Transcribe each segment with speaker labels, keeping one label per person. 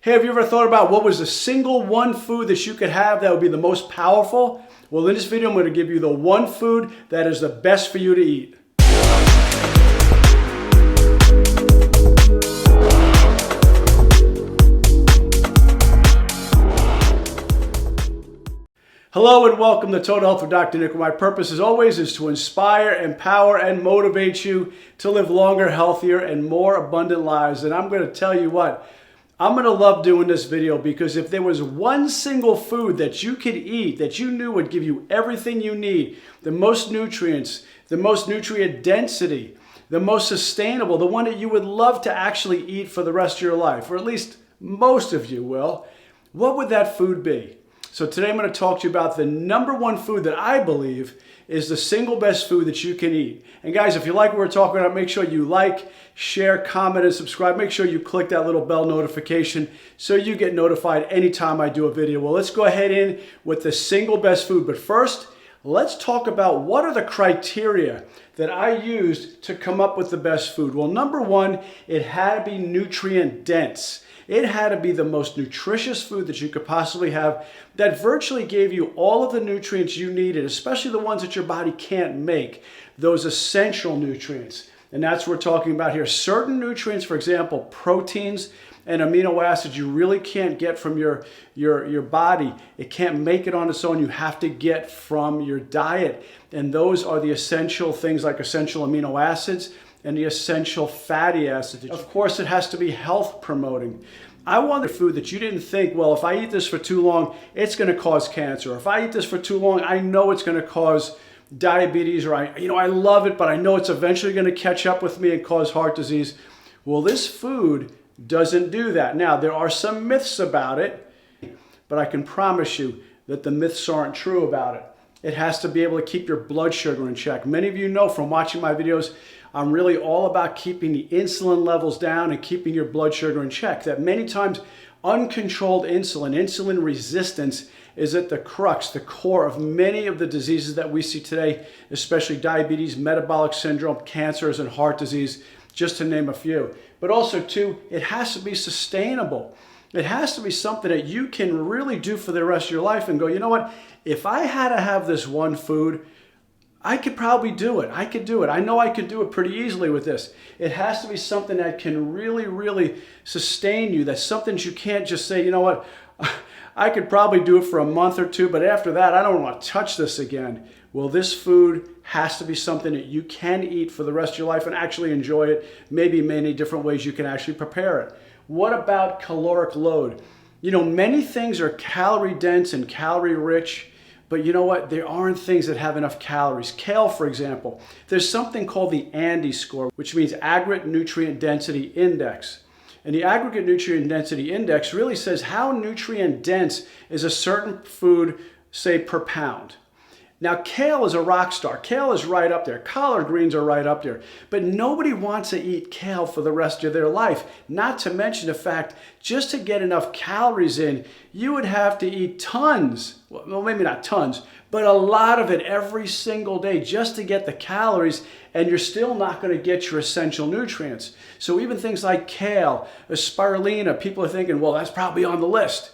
Speaker 1: Hey, have you ever thought about what was the single one food that you could have that would be the most powerful? Well, in this video, I'm going to give you the one food that is the best for you to eat. Hello and welcome to Total Health with Dr. Nick. My purpose, as always, is to inspire, empower, and motivate you to live longer, healthier, and more abundant lives. And I'm going to tell you what, I'm going to love doing this video because if there was one single food that you could eat that you knew would give you everything you need, the most nutrients, the most nutrient density, the most sustainable, the one that you would love to actually eat for the rest of your life, or at least most of you will, what would that food be? So today I'm going to talk to you about the number one food that I believe is the single best food that you can eat. And guys, if you like what we're talking about, make sure you like, share, comment, and subscribe. Make sure you click that little bell notification so you get notified anytime I do a video. Well, let's go ahead in with the single best food. But first, let's talk about what are the criteria that I used to come up with the best food. Well, number one, it had to be nutrient dense. It had to be the most nutritious food that you could possibly have that virtually gave you all of the nutrients you needed, especially the ones that your body can't make, those essential nutrients. And that's what we're talking about here. Certain nutrients, for example, proteins and amino acids, you really can't get from your body. It can't make it on its own. You have to get from your diet. And those are the essential things like essential amino acids and the essential fatty acids. Of course, it has to be health promoting. I wanted food that you didn't think, well, if I eat this for too long, it's going to cause cancer. If I eat this for too long, I know it's going to cause diabetes, or I love it, but I know it's eventually going to catch up with me and cause heart disease. Well, this food doesn't do that. Now, there are some myths about it, but I can promise you that the myths aren't true about it. It has to be able to keep your blood sugar in check. Many of you know from watching my videos, I'm really all about keeping the insulin levels down and keeping your blood sugar in check. That many times uncontrolled insulin resistance is at the crux, the core of many of the diseases that we see today, especially diabetes, metabolic syndrome, cancers, and heart disease, just to name a few. But also too, it has to be sustainable. It has to be something that you can really do for the rest of your life and go, you know what, if I had to have this one food, I could probably do it. I could do it. I know I could do it pretty easily with this. It has to be something that can really, really sustain you. That's something that you can't just say, you know what, I could probably do it for a month or two, but after that, I don't want to touch this again. Well, this food has to be something that you can eat for the rest of your life and actually enjoy it. Maybe many different ways you can actually prepare it. What about caloric load? You know, many things are calorie dense and calorie rich, but you know what? There aren't things that have enough calories. Kale, for example, there's something called the ANDI score, which means Aggregate Nutrient Density Index. And the Aggregate Nutrient Density Index really says how nutrient dense is a certain food, say, per pound. Now, kale is a rock star. Kale is right up there. Collard greens are right up there. But nobody wants to eat kale for the rest of their life. Not to mention the fact, just to get enough calories in, you would have to eat tons. Well, maybe not tons, but a lot of it every single day just to get the calories, and you're still not going to get your essential nutrients. So even things like kale, spirulina, people are thinking, well, that's probably on the list.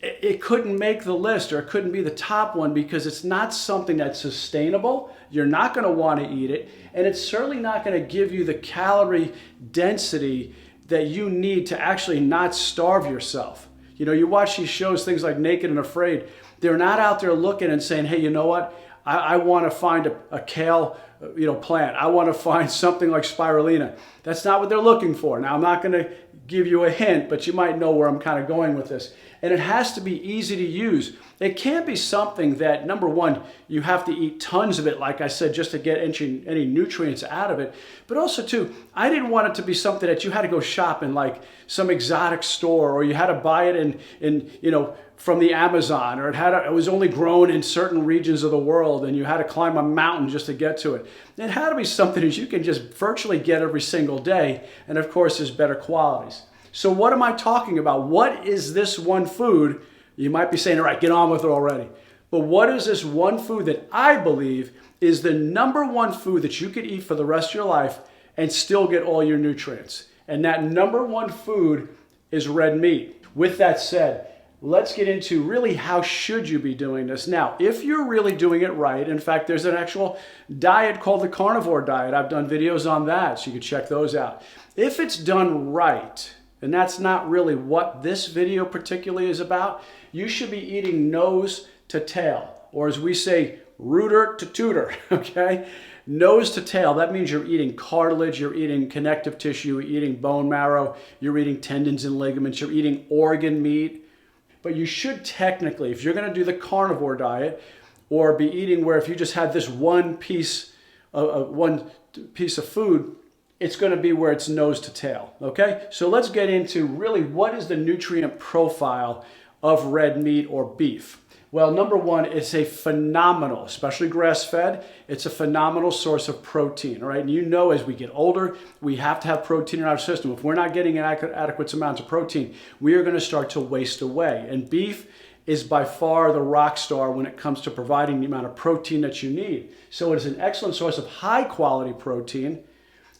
Speaker 1: It couldn't make the list, or it couldn't be the top one because it's not something that's sustainable. You're not going to want to eat it, and it's certainly not going to give you the calorie density that you need to actually not starve yourself. You know, you watch these shows, things like Naked and Afraid. They're not out there looking and saying, hey, you know what? I want to find a kale plant. I want to find something like spirulina. That's not what they're looking for. Now, I'm not going to give you a hint, but you might know where I'm kind of going with this. And it has to be easy to use. It can't be something that, number one, you have to eat tons of it, like I said, just to get any nutrients out of it. But also, too, I didn't want it to be something that you had to go shop in like some exotic store, or you had to buy it from the Amazon, or it was only grown in certain regions of the world, and you had to climb a mountain just to get to it. It had to be something that you can just virtually get every single day, and of course, there's better qualities. So what am I talking about? What is this one food? You might be saying, all right, get on with it already. But what is this one food that I believe is the number one food that you could eat for the rest of your life and still get all your nutrients? And that number one food is red meat. With that said, let's get into really how should you be doing this. Now, if you're really doing it right, in fact, there's an actual diet called the carnivore diet. I've done videos on that, so you can check those out. If it's done right, and that's not really what this video particularly is about, you should be eating nose to tail, or as we say, rooter to tutor, okay? Nose to tail, that means you're eating cartilage, you're eating connective tissue, you're eating bone marrow, you're eating tendons and ligaments, you're eating organ meat. But you should technically, if you're going to do the carnivore diet, or be eating where if you just had this one piece of food, it's going to be where it's nose to tail, okay? So let's get into really what is the nutrient profile of red meat or beef. Well, number one, it's a phenomenal, especially grass-fed, it's a phenomenal source of protein, all right? And you know as we get older, we have to have protein in our system. If we're not getting adequate amounts of protein, we are going to start to waste away. And beef is by far the rock star when it comes to providing the amount of protein that you need. So it is an excellent source of high-quality protein,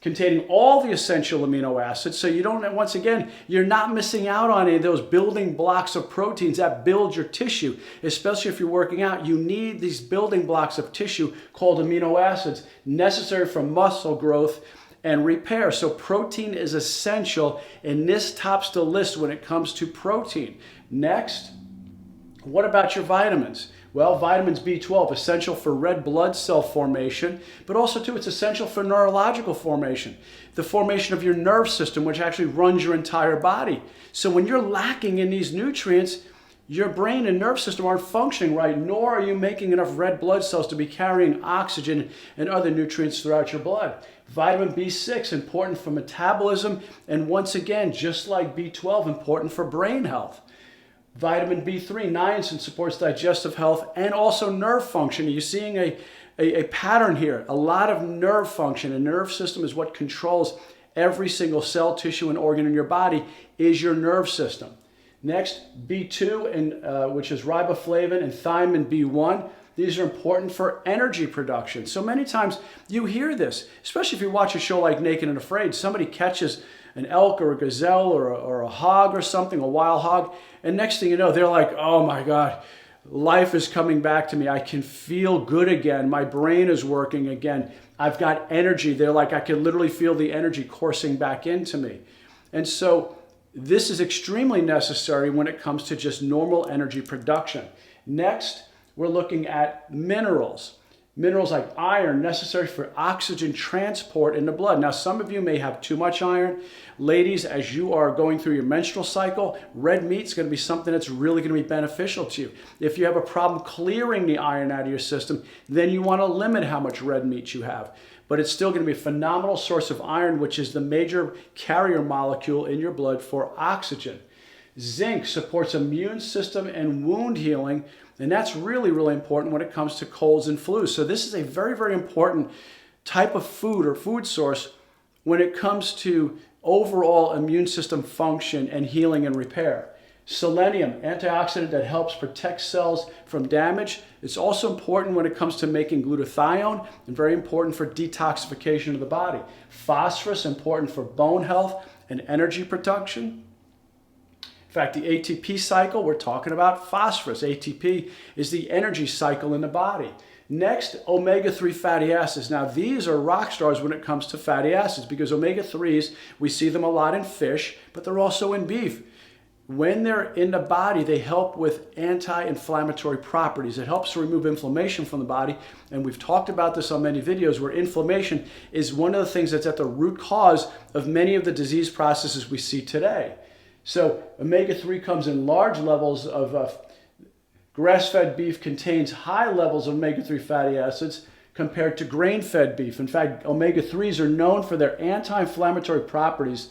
Speaker 1: containing all the essential amino acids, so you don't, once again, you're not missing out on any of those building blocks of proteins that build your tissue. Especially if you're working out, you need these building blocks of tissue called amino acids necessary for muscle growth and repair. So protein is essential, and this tops the list when it comes to protein. Next, what about your vitamins? Well, vitamins B12, essential for red blood cell formation, but also too, it's essential for neurological formation, the formation of your nerve system, which actually runs your entire body. So when you're lacking in these nutrients, your brain and nerve system aren't functioning right, nor are you making enough red blood cells to be carrying oxygen and other nutrients throughout your blood. Vitamin B6, important for metabolism, and once again, just like B12, important for brain health. Vitamin B3, niacin, supports digestive health and also nerve function. You're seeing a pattern here, a lot of nerve function. A nerve system is what controls every single cell, tissue, and organ in your body is your nerve system. Next, B2, which is riboflavin, and thiamine B1. These are important for energy production. So many times you hear this, especially if you watch a show like Naked and Afraid. Somebody catches an elk or a gazelle or a hog or something, a wild hog, and next thing you know, they're like, oh my God, life is coming back to me. I can feel good again. My brain is working again. I've got energy. They're like, I can literally feel the energy coursing back into me. And so this is extremely necessary when it comes to just normal energy production. Next, we're looking at minerals. Minerals like iron, necessary for oxygen transport in the blood. Now, some of you may have too much iron. Ladies, as you are going through your menstrual cycle, red meat is going to be something that's really going to be beneficial to you. If you have a problem clearing the iron out of your system, then you want to limit how much red meat you have. But it's still going to be a phenomenal source of iron, which is the major carrier molecule in your blood for oxygen. Zinc supports immune system and wound healing, and that's really, really important when it comes to colds and flus. So this is a very, very important type of food or food source when it comes to overall immune system function and healing and repair. Selenium, antioxidant that helps protect cells from damage. It's also important when it comes to making glutathione and very important for detoxification of the body. Phosphorus, important for bone health and energy production. In fact, the ATP cycle, we're talking about phosphorus. ATP is the energy cycle in the body. Next, omega-3 fatty acids. Now, these are rock stars when it comes to fatty acids because omega-3s, we see them a lot in fish, but they're also in beef. When they're in the body, they help with anti-inflammatory properties. It helps to remove inflammation from the body, and we've talked about this on many videos where inflammation is one of the things that's at the root cause of many of the disease processes we see today. So omega-3 comes in large levels of grass-fed beef contains high levels of omega-3 fatty acids compared to grain-fed beef. In fact, omega-3s are known for their anti-inflammatory properties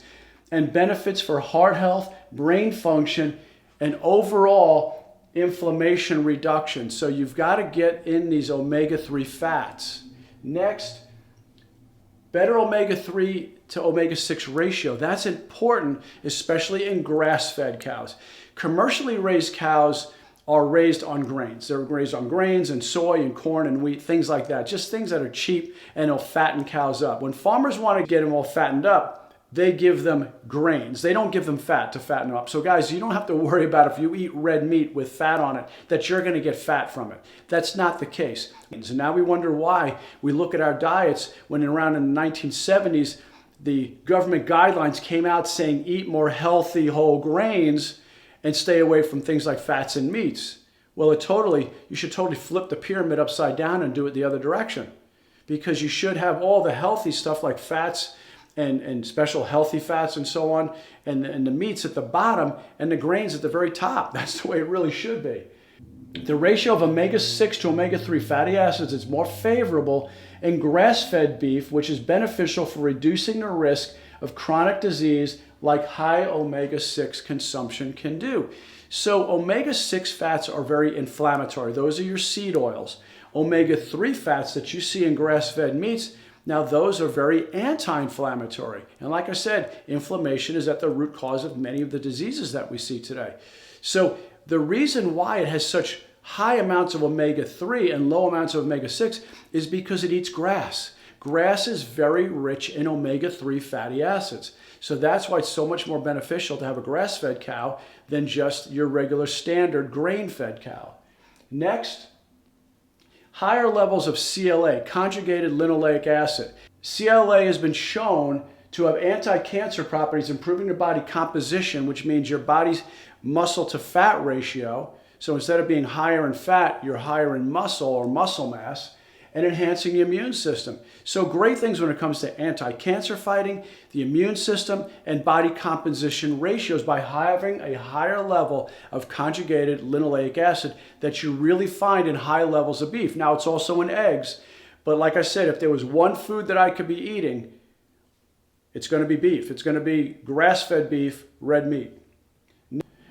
Speaker 1: and benefits for heart health, brain function, and overall inflammation reduction. So you've got to get in these omega-3 fats. Next, better omega-3 to omega-6 ratio. That's important, especially in grass-fed cows. Commercially raised cows are raised on grains. They're raised on grains and soy and corn and wheat, things like that. Just things that are cheap and will fatten cows up. When farmers want to get them all fattened up, they give them grains. They don't give them fat to fatten them up. So guys, you don't have to worry about if you eat red meat with fat on it, that you're going to get fat from it. That's not the case. And now we wonder why we look at our diets when around in the 1970s, the government guidelines came out saying eat more healthy whole grains and stay away from things like fats and meats. Well, you should totally flip the pyramid upside down and do it the other direction, because you should have all the healthy stuff like fats and special healthy fats and so on, and the meats at the bottom and the grains at the very top. That's the way it really should be. The ratio of omega-6 to omega-3 fatty acids is more favorable in grass-fed beef, which is beneficial for reducing the risk of chronic disease like high omega-6 consumption can do. So omega-6 fats are very inflammatory. Those are your seed oils. Omega-3 fats that you see in grass-fed meats, now those are very anti-inflammatory. And like I said, inflammation is at the root cause of many of the diseases that we see today. So the reason why it has such high amounts of omega-3 and low amounts of omega-6 is because it eats grass. Grass is very rich in omega-3 fatty acids. So that's why it's so much more beneficial to have a grass-fed cow than just your regular standard grain-fed cow. Next, higher levels of CLA, conjugated linoleic acid. CLA has been shown to have anti-cancer properties, improving the body composition, which means your body's muscle to fat ratio. So instead of being higher in fat, you're higher in muscle or muscle mass, and enhancing the immune system. So great things when it comes to anti-cancer fighting, the immune system, and body composition ratios by having a higher level of conjugated linoleic acid that you really find in high levels of beef. Now, it's also in eggs, but like I said, if there was one food that I could be eating, it's going to be beef. It's going to be grass-fed beef, red meat.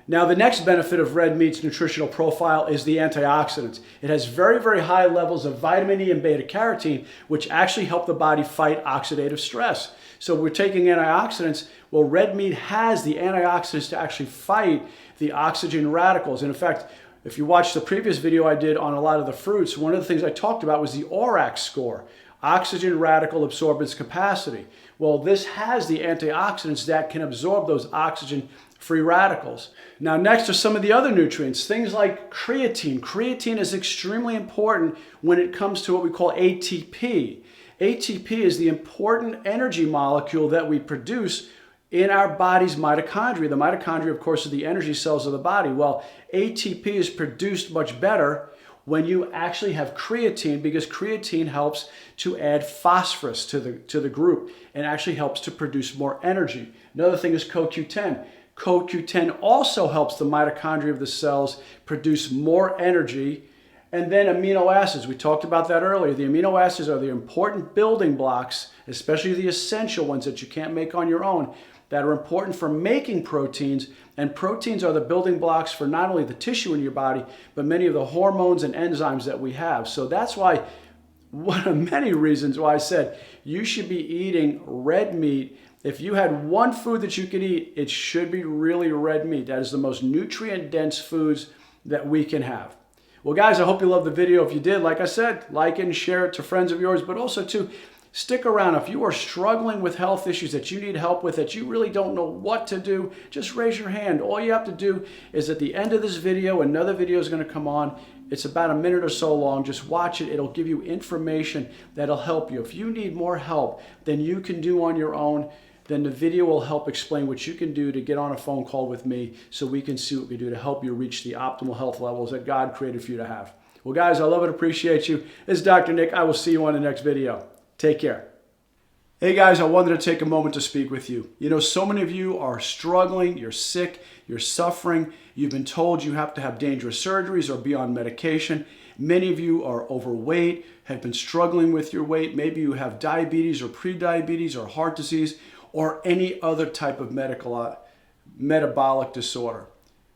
Speaker 1: Now, the next benefit of red meat's nutritional profile is the antioxidants. It has very, very high levels of vitamin E and beta-carotene, which actually help the body fight oxidative stress. So we're taking antioxidants. Well, red meat has the antioxidants to actually fight the oxygen radicals. And in fact, if you watch the previous video I did on a lot of the fruits, one of the things I talked about was the ORAC score, oxygen radical absorbance capacity. Well, this has the antioxidants that can absorb those oxygen-free radicals. Now, next are some of the other nutrients, things like creatine. Creatine is extremely important when it comes to what we call ATP. ATP is the important energy molecule that we produce in our body's mitochondria. The mitochondria, of course, are the energy cells of the body. Well, ATP is produced much better when you actually have creatine, because creatine helps to add phosphorus to the group and actually helps to produce more energy. Another thing is CoQ10. CoQ10 also helps the mitochondria of the cells produce more energy. And then amino acids, we talked about that earlier. The amino acids are the important building blocks, especially the essential ones that you can't make on your own, that are important for making proteins. And proteins are the building blocks for not only the tissue in your body, but many of the hormones and enzymes that we have. So that's why, one of many reasons why I said you should be eating red meat. If you had one food that you could eat, it should be really red meat. That is the most nutrient-dense foods that we can have. Well, guys, I hope you loved the video. If you did, like I said, like it and share it to friends of yours, but also to stick around. If you are struggling with health issues that you need help with, that you really don't know what to do, just raise your hand. All you have to do is at the end of this video, another video is going to come on. It's about a minute or so long. Just watch it. It'll give you information that'll help you. If you need more help than you can do on your own, then the video will help explain what you can do to get on a phone call with me so we can see what we do to help you reach the optimal health levels that God created for you to have. Well, guys, I love and appreciate you. This is Dr. Nick. I will see you on the next video. Take care. Hey guys, I wanted to take a moment to speak with you. You know, so many of you are struggling, you're sick, you're suffering, you've been told you have to have dangerous surgeries or be on medication. Many of you are overweight, have been struggling with your weight. Maybe you have diabetes or prediabetes or heart disease or any other type of metabolic disorder.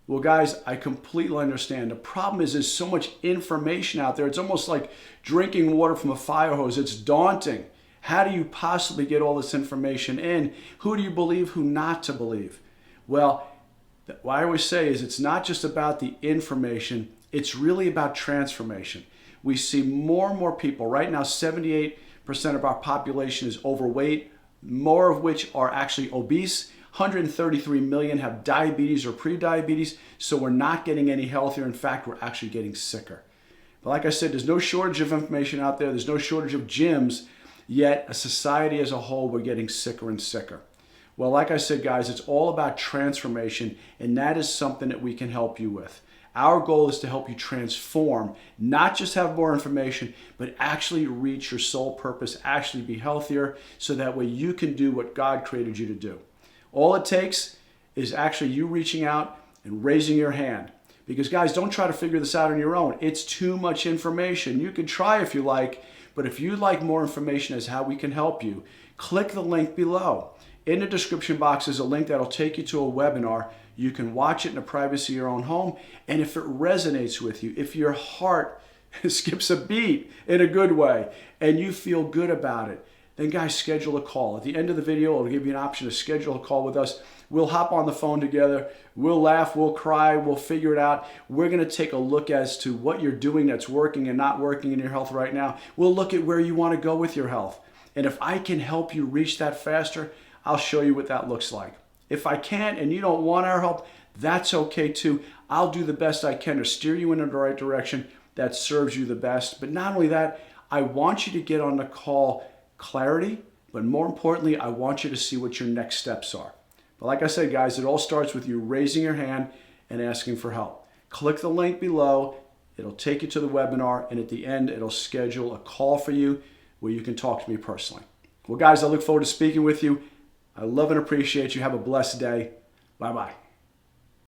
Speaker 1: Well, guys, I completely understand. The problem is there's so much information out there. It's almost like drinking water from a fire hose. It's daunting. How do you possibly get all this information in? Who do you believe, who not to believe? Well, what I always say is it's not just about the information. It's really about transformation. We see more and more people. Right now, 78% of our population is overweight, more of which are actually obese. 133 million have diabetes or pre-diabetes, so we're not getting any healthier. In fact, we're actually getting sicker. But like I said, there's no shortage of information out there. There's no shortage of gyms, yet a society as a whole, we're getting sicker and sicker. Well, like I said, guys, it's all about transformation, and that is something that we can help you with. Our goal is to help you transform, not just have more information, but actually reach your sole purpose, actually be healthier, so that way you can do what God created you to do. All it takes is actually you reaching out and raising your hand. Because guys, don't try to figure this out on your own. It's too much information. You can try if you like, but if you'd like more information as how we can help you, click the link below. In the description box is a link that'll take you to a webinar. You can watch it in the privacy of your own home. And if it resonates with you, if your heart skips a beat in a good way and you feel good about it, then guys, schedule a call. At the end of the video, it'll give you an option to schedule a call with us. We'll hop on the phone together. We'll laugh, we'll cry, we'll figure it out. We're gonna take a look as to what you're doing that's working and not working in your health right now. We'll look at where you wanna go with your health. And if I can help you reach that faster, I'll show you what that looks like. If I can't and you don't want our help, that's okay too. I'll do the best I can to steer you in the right direction that serves you the best. But not only that, I want you to get on the call clarity, but more importantly, I want you to see what your next steps are. But like I said, guys, it all starts with you raising your hand and asking for help. Click the link below. It'll take you to the webinar, and at the end, it'll schedule a call for you where you can talk to me personally. Well, guys, I look forward to speaking with you. I love and appreciate you. Have a blessed day. Bye-bye.